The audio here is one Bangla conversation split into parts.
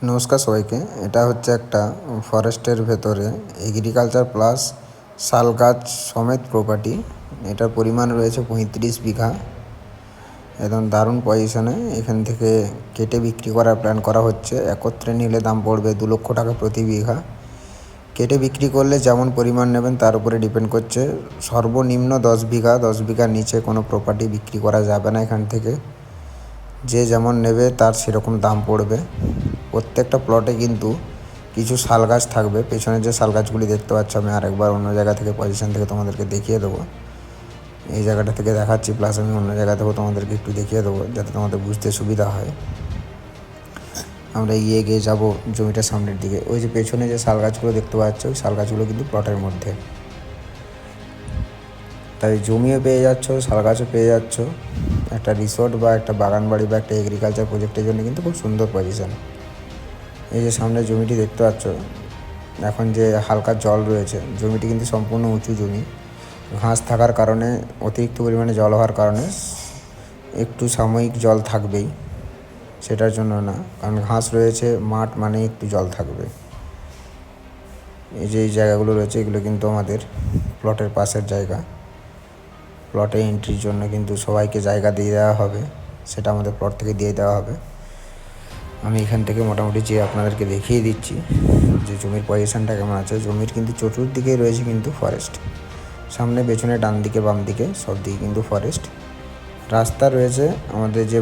নমস্কার সবাইকে। এটা হচ্ছে একটা ফরেস্টের ভেতরে এগ্রিকালচার প্লাস শাল গাছ সমেত প্রপার্টি। এটার পরিমাণ রয়েছে 35 বিঘা। একদম দারুণ পজিশনে। এখান থেকে কেটে বিক্রি করার প্ল্যান করা হচ্ছে। একত্রে নিলে দাম পড়বে 2 লক্ষ টাকা প্রতি বিঘা। কেটে বিক্রি করলে যেমন পরিমাণ নেবেন তার উপরে ডিপেন্ড করছে। সর্বনিম্ন 10 বিঘা, 10 বিঘার নিচে কোনো প্রপার্টি বিক্রি করা যাবে না এখান থেকে। যে যেমন নেবে তার সেরকম দাম পড়বে। প্রত্যেকটা প্লটে কিন্তু কিছু শাল গাছ থাকবে। পেছনে যে শাল গাছগুলি দেখতে পাচ্ছ, আমি আরেকবার অন্য জায়গা থেকে পজিশন থেকে তোমাদেরকে দেখিয়ে দেবো। এই জায়গাটা থেকে দেখাচ্ছি, প্লাস আমি অন্য জায়গা থেকেও তোমাদেরকে একটু দেখিয়ে দেবো যাতে তোমাদের বুঝতে সুবিধা হয়। আমরা এগিয়ে যাবো জমিটার সামনের দিকে। ওই যে পেছনে যে শাল গাছগুলো দেখতে পাচ্ছ, ওই শাল গাছগুলো কিন্তু প্লটের মধ্যে। তাই জমিও পেয়ে যাচ্ছ, শাল গাছও পেয়ে যাচ্ছ। একটা রিসোর্ট বা একটা বাগান বাড়ি বা একটা এগ্রিকালচার প্রজেক্টের জন্য কিন্তু খুব সুন্দর পজিশন। এই যে সামনে জমিটি দেখতে পাচ্ছ, এখন যে হালকা জল রয়েছে, জমিটি কিন্তু সম্পূর্ণ উঁচু জমি। ঘাস থাকার কারণে, অতিরিক্ত পরিমাণে জল হওয়ার কারণে একটু সাময়িক জল থাকবেই, সেটার জন্য না। কারণ ঘাস রয়েছে, মাঠ মানে একটু জল থাকবে। এই যে এই জায়গাগুলো রয়েছে, এগুলো কিন্তু আমাদের প্লটের পাশের জায়গা। প্লটে এন্ট্রির জন্য কিন্তু সবাইকে জায়গা দিয়ে দেওয়া হবে, সেটা আমাদের প্লট থেকে দিয়ে দেওয়া হবে। আমি এখান থেকে মোটামুটি যে আপনাদেরকে দেখিয়ে দিচ্ছি যে জমির পজিশনটা কেমন আছে। জমির কিন্তু চতুর্দিকেই রয়েছে কিন্তু ফরেস্ট। সামনে, পেছনে, ডান দিকে, বাম দিকে সব দিকে কিন্তু ফরেস্ট। রাস্তা রয়েছে আমাদের যে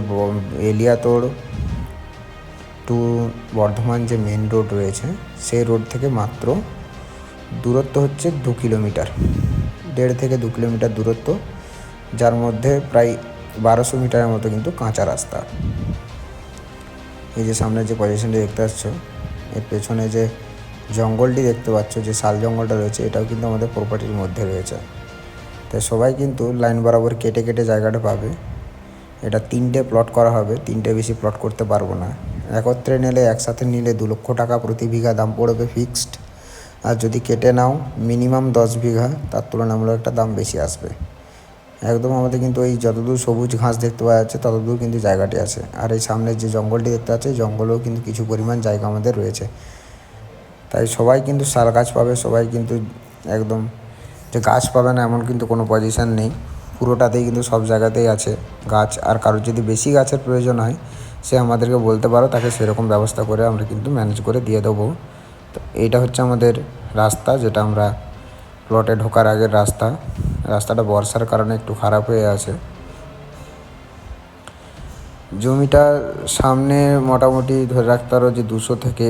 এলিয়াতোড় টু বর্ধমান যে মেন রোড রয়েছে, সেই রোড থেকে মাত্র দূরত্ব হচ্ছে 2 কিলোমিটার, 1.5 থেকে 2 কিলোমিটার দূরত্ব, যার মধ্যে প্রায় 1200 মিটারের মতো কিন্তু কাঁচা রাস্তা। এই যে সামনে যে পজিশনটি দেখতে পাচ্ছ, এর পেছনে যে জঙ্গলটি দেখতে পাচ্ছ, যে শাল জঙ্গলটা রয়েছে, এটাও কিন্তু আমাদের প্রপার্টির মধ্যে রয়েছে। তাই সবাই কিন্তু লাইন বরাবর কেটে কেটে জায়গাটা পাবে। এটা 3টে প্লট করা হবে, 3টে বেশি প্লট করতে পারবো না। একত্রে নিলে, একসাথে নিলে 2 লক্ষ টাকা প্রতি বিঘা দাম পড়বে ফিক্সড। আর যদি কেটে নাও মিনিমাম 10 বিঘা, তার তুলনামূলক একটা দাম বেশি আসবে। একদম আমাদের কিন্তু ওই যতদূর সবুজ ঘাস দেখতে পাওয়া যাচ্ছে ততদূর কিন্তু জায়গাটি আছে। আর এই সামনের যে জঙ্গলটি দেখতে পাচ্ছে, জঙ্গলেও কিন্তু কিছু পরিমাণ জায়গা আমাদের রয়েছে। তাই সবাই কিন্তু শাল গাছ পাবে। সবাই কিন্তু একদম যে গাছ পাবে না এমন কিন্তু কোনো পজিশান নেই। পুরোটাতেই কিন্তু সব জায়গাতেই আছে গাছ। আর কারোর যদি বেশি গাছের প্রয়োজন হয়, সে আমাদেরকে বলতে পারো, তাকে সেরকম ব্যবস্থা করে আমরা কিন্তু ম্যানেজ করে দিয়ে দেবো। তো এইটা হচ্ছে আমাদের রাস্তা, যেটা আমরা প্লটে ঢোকার আগের রাস্তা। রাস্তাটা বর্ষার কারণে একটু খারাপ হয়ে আছে। জমিটার সামনে মোটামুটি ধরে রাখতে পারো যে 200 থেকে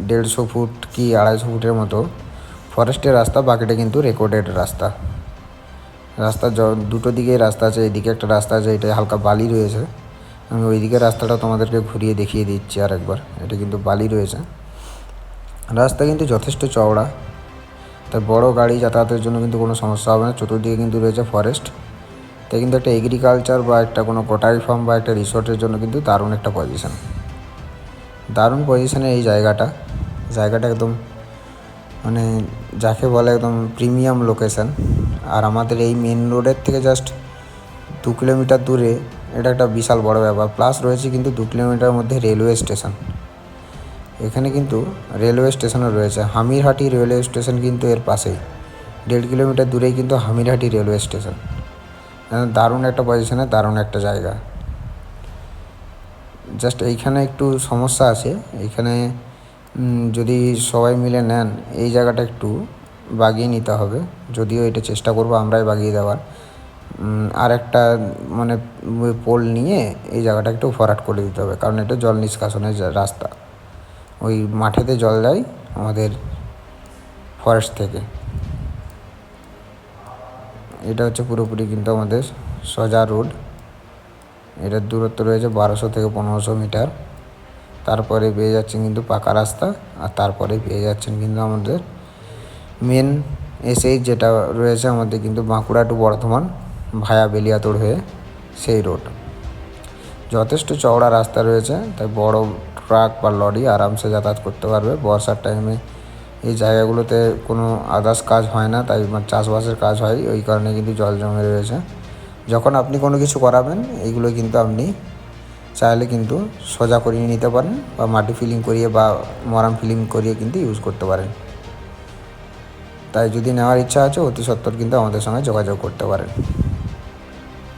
150 ফুট কি 250 ফুটের মতো ফরেস্টের রাস্তা। বাকিটা কিন্তু রেকর্ডেড রাস্তা। রাস্তার দুটো দিকেই রাস্তা আছে। এদিকে একটা রাস্তা আছে, এটা হালকা বালি রয়েছে। আমি ওইদিকে রাস্তাটা তোমাদেরকে ঘুরিয়ে দেখিয়ে দিচ্ছি আর একবার। এটা কিন্তু বালি রয়েছে। রাস্তা কিন্তু যথেষ্ট চওড়া, তাই বড় গাড়ি যাতায়াতের জন্য কিন্তু কোনো সমস্যা হবে না। চতুর্দিকে কিন্তু রয়েছে ফরেস্ট। তাই কিন্তু একটা এগ্রিকালচার বা একটা কোনো কটারি ফার্ম বা একটা রিসোর্টের জন্য কিন্তু দারুণ একটা পজিশান। দারুণ পজিশানে এই জায়গাটা একদম মানে যাকে বলে একদম প্রিমিয়াম লোকেশান। আর আমাদের এই মেন রোডের থেকে জাস্ট 2 কিলোমিটার দূরে এটা একটা বিশাল বড় ব্যাপার। প্লাস রয়েছে কিন্তু 2 কিলোমিটারের মধ্যে রেলওয়ে স্টেশন। এখানে কিন্তু রেলওয়ে স্টেশনও রয়েছে। হামিরহাটি রেলওয়ে স্টেশন কিন্তু এর পাশেই, 1.5 কিলোমিটার দূরেই কিন্তু হামিরহাটি রেলওয়ে স্টেশন। দারুণ একটা পজিশনে, দারুণ একটা জায়গা। জাস্ট এইখানে একটু সমস্যা আছে। এইখানে যদি সবাই মিলে নেন, এই জায়গাটা একটু বাগিয়ে নিতে হবে। যদিও এটা চেষ্টা করবো আমরাই বাগিয়ে দেওয়ার। আর একটা মানে পোল নিয়ে এই জায়গাটা একটু ভরাট করে দিতে হবে, কারণ এটা জল নিষ্কাশনের রাস্তা। ওই মাঠেতে জল যায় আমাদের ফরেস্ট থেকে। এটা হচ্ছে পুরোপুরি কিন্তু আমাদের সোজা রোড। এটার দূরত্ব রয়েছে 1200 থেকে 1500 মিটার। তারপরে পেয়ে যাচ্ছেন কিন্তু পাকা রাস্তা, আর তারপরে পেয়ে যাচ্ছেন কিন্তু আমাদের মেন এসএইচ যেটা রয়েছে আমাদের কিন্তু বাঁকুড়া টু বর্ধমান ভায়া বেলিয়াতোড় হয়ে সেই রোড। যথেষ্ট চওড়া রাস্তা রয়েছে, তাই বড় ট্রাক বা লরি আরামসে যাতায়াত করতে পারবে। বর্ষার টাইমে এই জায়গাগুলোতে কোনো আদার্স কাজ হয় না, তাই চাষবাসের কাজ হয়, ওই কারণে কিন্তু জল জমে রয়েছে। যখন আপনি কোনো কিছু করাবেন, এইগুলো কিন্তু আপনি চাইলে কিন্তু সোজা করিয়ে নিতে পারেন বা মাটি ফিলিং করিয়ে বা মরাম ফিলিং করিয়ে কিন্তু ইউজ করতে পারেন। তাই যদি নেওয়ার ইচ্ছা আছে অতি সত্বর কিন্তু আমাদের সঙ্গে যোগাযোগ করতে পারেন।